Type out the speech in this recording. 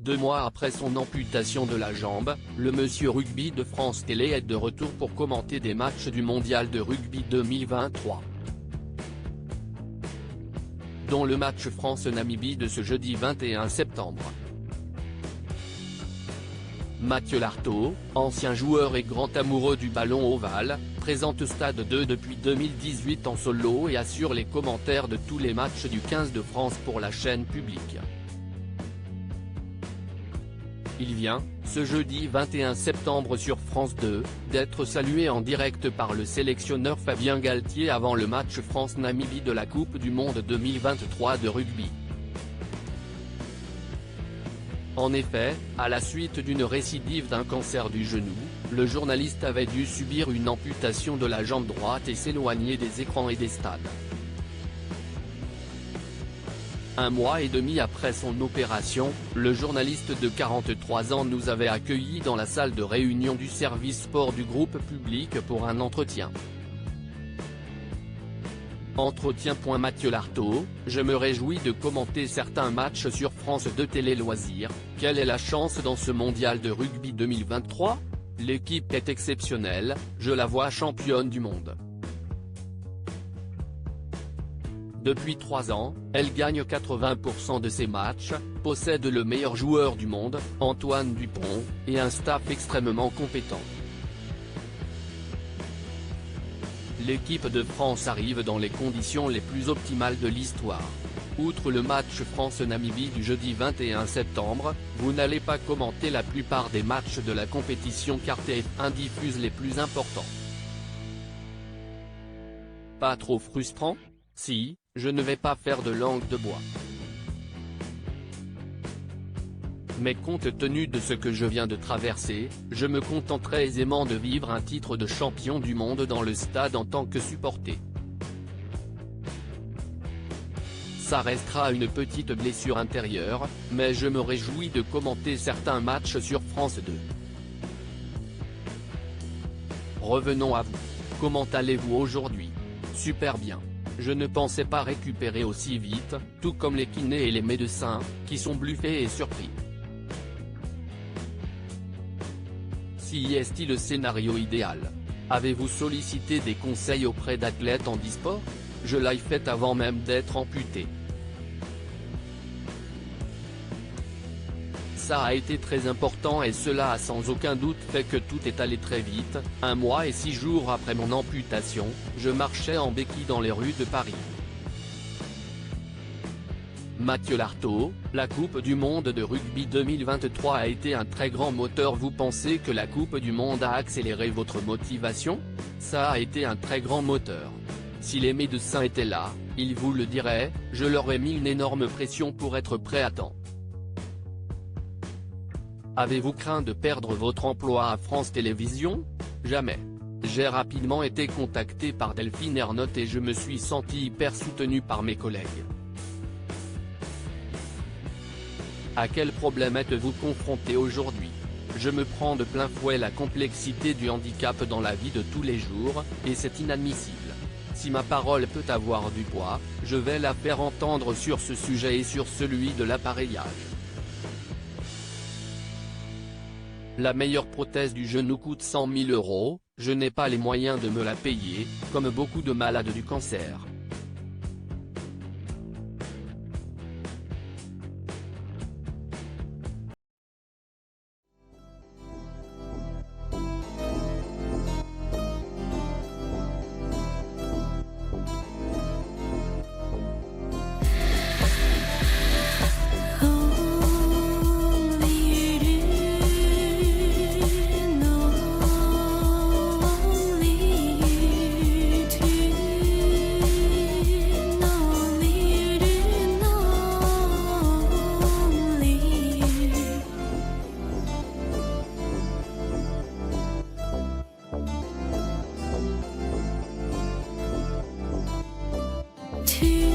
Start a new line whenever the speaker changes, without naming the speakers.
2 mois après son amputation de la jambe, le Monsieur Rugby de France Télé est de retour pour commenter des matchs du Mondial de Rugby 2023. Dont le match France-Namibie de ce jeudi 21 septembre. Mathieu Lartaud, ancien joueur et grand amoureux du ballon ovale, présente Stade 2 depuis 2018 en solo et assure les commentaires de tous les matchs du 15 de France pour la chaîne publique. Il vient, ce jeudi 21 septembre sur France 2, d'être salué en direct par le sélectionneur Fabien Galtier avant le match France-Namibie de la Coupe du Monde 2023 de rugby. En effet, à la suite d'une récidive d'un cancer du genou, le journaliste avait dû subir une amputation de la jambe droite et s'éloigner des écrans et des stades. 1 mois et demi après son opération, le journaliste de 43 ans nous avait accueillis dans la salle de réunion du service sport du groupe public pour un entretien. Entretien. Mathieu Lartaud, je me réjouis de commenter certains matchs sur France 2 Télé Loisirs. Quelle est la chance dans ce mondial de rugby 2023 ? L'équipe est exceptionnelle, je la vois championne du monde. Depuis 3 ans, elle gagne 80% de ses matchs, possède le meilleur joueur du monde, Antoine Dupont, et un staff extrêmement compétent. L'équipe de France arrive dans les conditions les plus optimales de l'histoire. Outre le match France-Namibie du jeudi 21 septembre, vous n'allez pas commenter la plupart des matchs de la compétition car TF1 diffuse les plus importants. Pas trop frustrant ? Si, je ne vais pas faire de langue de bois. Mais compte tenu de ce que je viens de traverser, je me contenterai aisément de vivre un titre de champion du monde dans le stade en tant que supporter. Ça restera une petite blessure intérieure, mais je me réjouis de commenter certains matchs sur France 2. Revenons à vous. Comment allez-vous aujourd'hui ? Super bien. Je ne pensais pas récupérer aussi vite, tout comme les kinés et les médecins, qui sont bluffés et surpris. Si est-il le scénario idéal ? Avez-vous sollicité des conseils auprès d'athlètes handisport ? Je l'ai fait avant même d'être amputé. Ça a été très important et cela a sans aucun doute fait que tout est allé très vite. 1 mois et 6 jours après mon amputation, je marchais en béquille dans les rues de Paris. Mathieu Lartaud, la Coupe du Monde de rugby 2023 a été un très grand moteur. Vous pensez que la Coupe du Monde a accéléré votre motivation ? Ça a été un très grand moteur. Si les médecins étaient là, ils vous le diraient, je leur ai mis une énorme pression pour être prêt à temps. Avez-vous craint de perdre votre emploi à France Télévisions ? Jamais. J'ai rapidement été contacté par Delphine Ernotte et je me suis senti hyper soutenu par mes collègues. À quel problème êtes-vous confronté aujourd'hui ? Je me prends de plein fouet la complexité du handicap dans la vie de tous les jours, et c'est inadmissible. Si ma parole peut avoir du poids, je vais la faire entendre sur ce sujet et sur celui de l'appareillage. La meilleure prothèse du genou coûte 100 000 €, je n'ai pas les moyens de me la payer, comme beaucoup de malades du cancer.
To